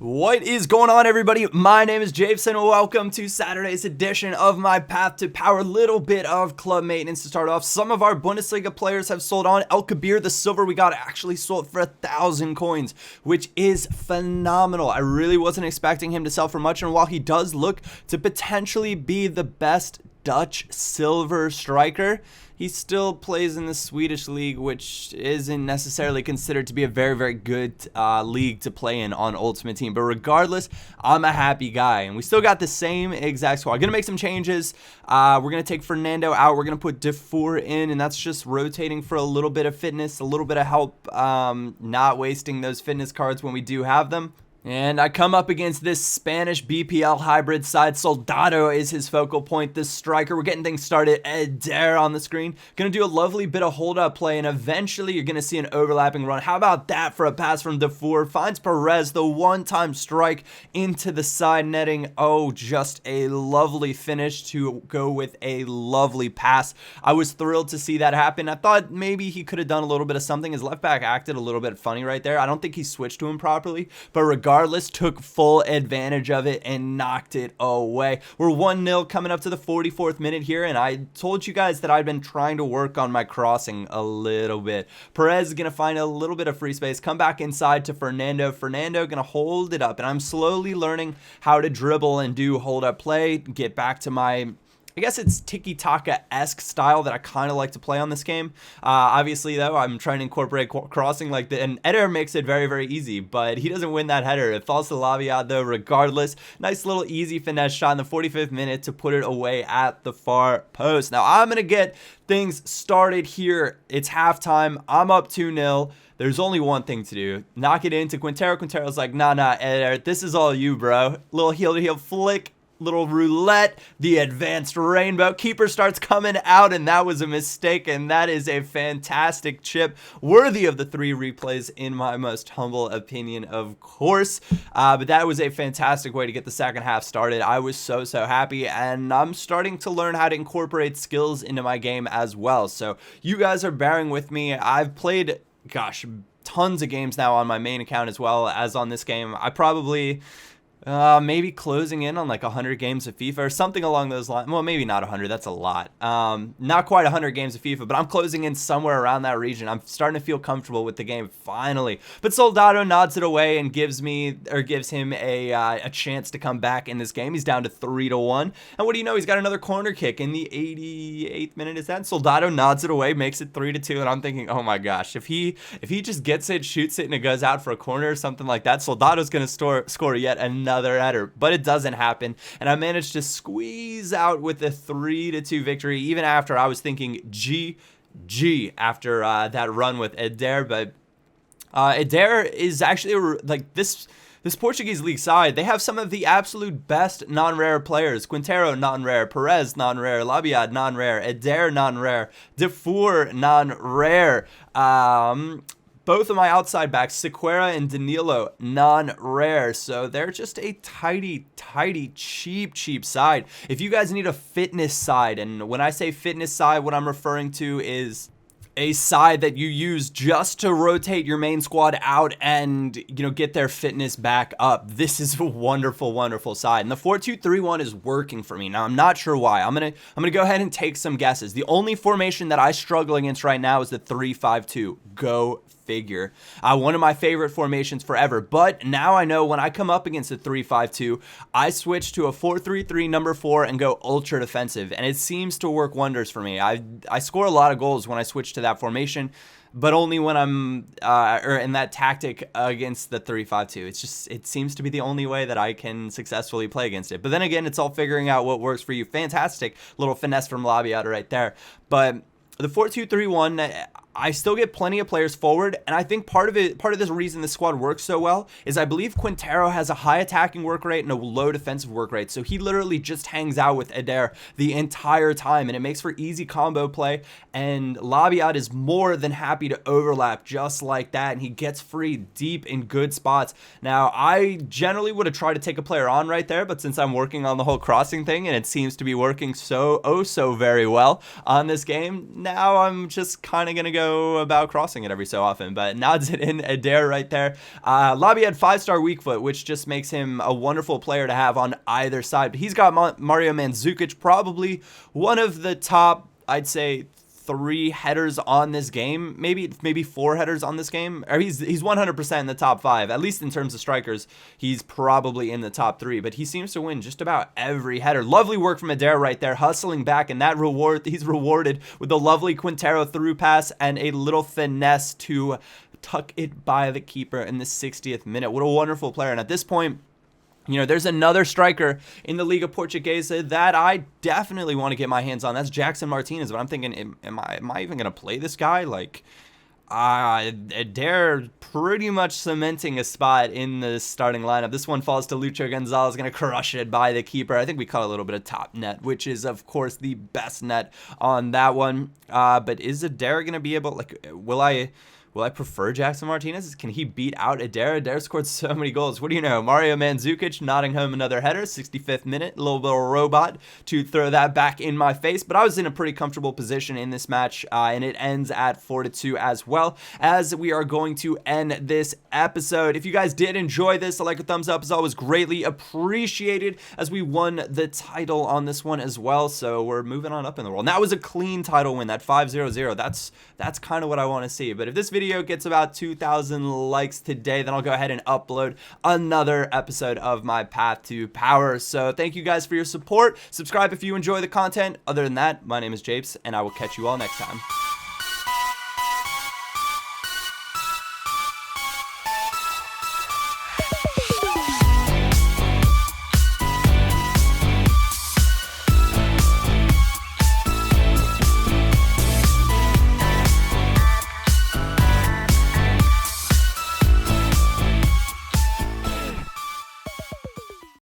What is going on, everybody? My name is Japes and welcome to Saturday's edition of my Path to Power. Little bit of club maintenance to start off. Some of our Bundesliga players have sold on. El Kabir, the silver we got, actually sold for 1,000 coins, which is phenomenal. I really wasn't expecting him to sell for much, and while he does look to potentially be the best Dutch silver striker, he still plays in the Swedish league, which isn't necessarily considered to be a very good league to play in on Ultimate Team. But regardless, I'm a happy guy, and we still got the same exact squad. Gonna make some changes. We're gonna take Fernando out. We're gonna put Defour in, and that's just rotating for a little bit of fitness, a little bit of help, not wasting those fitness cards when we do have them. And I come up against this Spanish BPL hybrid side. Soldado is his focal point, this striker. We're getting things started. Eder on the screen. Gonna do a lovely bit of hold-up play, and eventually you're gonna see an overlapping run. How about that for a pass from Defour? Finds Perez, the one-time strike into the side netting. Oh, just a lovely finish to go with a lovely pass. I was thrilled to see that happen. I thought maybe he could have done a little bit of something. His left back acted a little bit funny right there. I don't think he switched to him properly, but regardless, took full advantage of it and knocked it away. We're 1-0 coming up to the 44th minute here, and I told you guys that I'd been trying to work on my crossing a little bit. Perez is going to find a little bit of free space, come back inside to Fernando. Fernando going to hold it up, and I'm slowly learning how to dribble and do hold-up play, get back to my, I guess it's tiki-taka-esque style that I kind of like to play on this game. Obviously, though, I'm trying to incorporate crossing like that, and Eder makes it very easy, but he doesn't win that header. It falls to Laviat, though, regardless. Nice little easy finesse shot in the 45th minute to put it away at the far post. Now, I'm going to get things started here. It's halftime. I'm up 2-0. There's only one thing to do. Knock it into Quintero. Quintero's like, nah, Eder, this is all you, bro. Little heel-to-heel flick. Little roulette, the advanced rainbow. Keeper starts coming out, and that was a mistake, and that is a fantastic chip, worthy of the 3 replays in my most humble opinion, of course. But that was a fantastic way to get the second half started. I was so happy, and I'm starting to learn how to incorporate skills into my game as well. So you guys are bearing with me. I've played, gosh, tons of games now on my main account as well as on this game. I probably maybe closing in on like 100 games of FIFA or something along those lines. Well, maybe not 100. That's a lot. Not quite 100 games of FIFA, but I'm closing in somewhere around that region. I'm starting to feel comfortable with the game finally. But Soldado nods it away and gives him a chance to come back in this game. He's down to 3-1. And what do you know? He's got another corner kick in the 88th minute. Is that? Soldado nods it away, makes it 3-2. And I'm thinking, oh my gosh, if he just gets it, shoots it, and it goes out for a corner or something like that, Soldado's going to score yet another header, but it doesn't happen, and I managed to squeeze out with a 3-2 victory, even after I was thinking GG after that run with Eder. But Eder is actually like this Portuguese league side. They have some of the absolute best non-rare players. Quintero, non-rare. Perez, non-rare. Labiad, non-rare. Eder, non-rare. Defour, non-rare. Both of my outside backs, Sequeira and Danilo, non-rare. So they're just a tidy, cheap side. If you guys need a fitness side, and when I say fitness side, what I'm referring to is a side that you use just to rotate your main squad out and, you know, get their fitness back up, this is a wonderful side. And the 4-2-3-1 is working for me. Now, I'm not sure why. I'm gonna go ahead and take some guesses. The only formation that I struggle against right now is the 3-5-2. Go figure. One of my favorite formations forever, but now I know when I come up against a 3-5-2, I switch to a 4-3-3 number 4 and go ultra defensive, and it seems to work wonders for me. I score a lot of goals when I switch to that formation, but only when I'm or in that tactic against the 3-5-2. It seems to be the only way that I can successfully play against it. But then again, it's all figuring out what works for you. Fantastic little finesse from Labiat right there. But the 4-2-3-1, I still get plenty of players forward, and I think part of this reason this squad works so well is I believe Quintero has a high attacking work rate and a low defensive work rate, so he literally just hangs out with Eder the entire time, and it makes for easy combo play, and Labiat is more than happy to overlap just like that, and he gets free deep in good spots. Now, I generally would have tried to take a player on right there, but since I'm working on the whole crossing thing, and it seems to be working so very well on this game, now I'm just kind of going to go go about crossing it every so often, but nods it in. Adair right there. Lobby had 5-star weak foot, which just makes him a wonderful player to have on either side. But he's got Mario Mandzukic, probably one of the top, I'd say, 3 headers on this game, maybe 4 headers on this game, or he's 100% in the top 5, at least in terms of strikers. He's probably in the top 3, but he seems to win just about every header. Lovely work from Adair right there, hustling back, and that he's rewarded with a lovely Quintero through pass and a little finesse to tuck it by the keeper in the 60th minute. What a wonderful player. And at this point, you know, there's another striker in the Liga Portuguesa that I definitely want to get my hands on. That's Jackson Martinez. But I'm thinking, am I even going to play this guy? Like, Adair pretty much cementing a spot in the starting lineup. This one falls to Lucho Gonzalez, going to crush it by the keeper. I think we caught a little bit of top net, which is, of course, the best net on that one. But is Adair going to be able, like, will I prefer Jackson Martinez? Can he beat out Adair? Adair scored so many goals. What do you know? Mario Mandzukic nodding home another header, 65th minute. A little bit of a robot to throw that back in my face. But I was in a pretty comfortable position in this match, and it ends at 4-2 as well, as we are going to end this episode. If you guys did enjoy this, a like or thumbs up is always greatly appreciated, as we won the title on this one as well. So we're moving on up in the world. Now, it was a clean title win, that 5-0-0. That's kind of what I want to see. But if this video gets about 2,000 likes today, then I'll go ahead and upload another episode of my Path to Power. So thank you guys for your support. Subscribe if you enjoy the content. Other than that, my name is Japes, and I will catch you all next time.